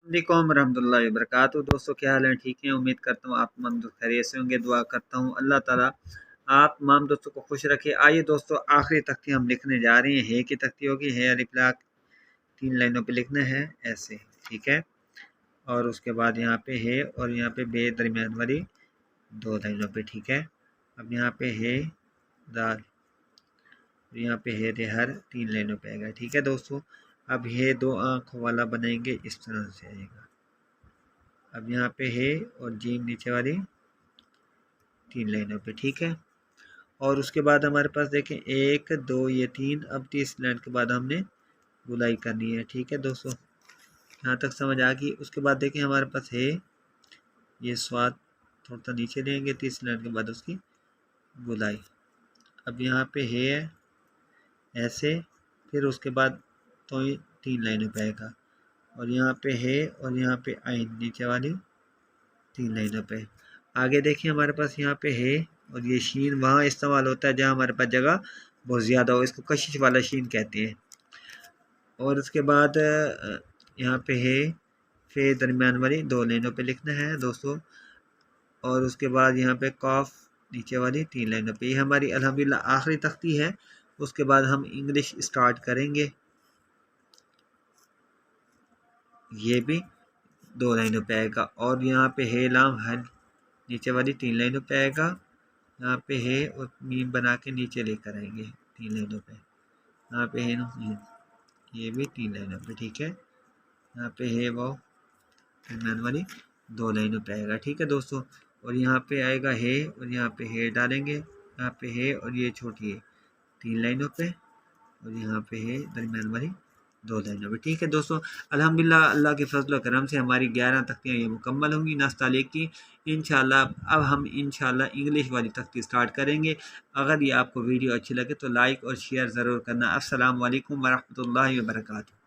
वालेकुम रहमतुल्लाहि व बरकातहू। दोस्तों क्या हाल है? ठीक है, उम्मीद करता हूँ आप तमाम दोस्त खैरियत से होंगे। दुआ करता हूँ अल्लाह ताला आप तमाम दोस्तों को खुश रखे। आइए दोस्तों, आखिरी तख्ती हम लिखने जा रहे हैं। है की तख्ती होगी, है अलिफ ला 3 लाइनों पे लिखना है ऐसे, ठीक है। और उसके बाद यहाँ पे है और यहाँ पे बे दरमियान वाली 2 लाइनों पे, ठीक है। अब यहाँ पे है दाल, यहाँ पे है रेहर 3 लाइनों पे आएगा, ठीक है दोस्तों। अब ये 2 आँखों वाला बनाएंगे, इस तरह से आएगा। अब यहाँ पे है और जीम नीचे वाली 3 लाइनों पे, ठीक है। और उसके बाद हमारे पास देखें 1 2 ये 3। अब 30 लाइन के बाद हमने गुलाई करनी है, ठीक है दोस्तों। यहाँ तक समझ आ गई। उसके बाद देखें हमारे पास है ये स्वाद, थोड़ा सा नीचे लेंगे 30 लाइन के बाद उसकी गुलाई। अब यहाँ पे है ऐसे, फिर उसके बाद तो 3 लाइनों पे आएगा। और यहाँ पे है और यहाँ पे आइन नीचे वाली 3 लाइनों पे। आगे देखिए हमारे पास यहाँ पे है और ये शीन वहाँ इस्तेमाल होता है जहाँ हमारे पास जगह बहुत ज़्यादा हो, इसको कशिश वाला शीन कहते हैं। और उसके बाद यहाँ पे है फे दरमियान वाली 2 लाइनों पे लिखना है दोस्तों। और उसके बाद यहाँ पे कॉफ नीचे वाली 3 लाइनों पे। ये हमारी अल्हम्दुलिल्लाह आखिरी तख्ती है। उसके बाद हम इंग्लिश स्टार्ट करेंगे। ये भी 2 लाइनों पे आएगा। और यहाँ पे है लाम हल नीचे वाली 3 लाइनों पे आएगा। यहाँ पे है और मीम बना के नीचे लेकर आएंगे 3 लाइनों पे। यहाँ पे है मीम, ये भी 3 लाइनों पे, ठीक है। यहाँ पे है वो दरमियान वाली 2 लाइनों पे आएगा, ठीक है दोस्तों। और यहाँ पे आएगा है और यहाँ पे है डालेंगे। यहाँ पे है और ये छोटी है 3 लाइनों पे। और यहाँ पे है दरमियान वाली 2 लाइनों पे, ठीक है दोस्तों। अल्हम्दुलिल्लाह अल्लाह के फजल करम से हमारी 11 तख्तियाँ ये मुकम्मल होंगी नास्तालिक की इंशाल्लाह। अब हम इंशाल्लाह इंग्लिश वाली तख्ती स्टार्ट करेंगे। अगर ये आपको वीडियो अच्छी लगे तो लाइक और शेयर ज़रूर करना। अस्सलाम वालेकुम व रहमतुल्लाहि व बरकातहू।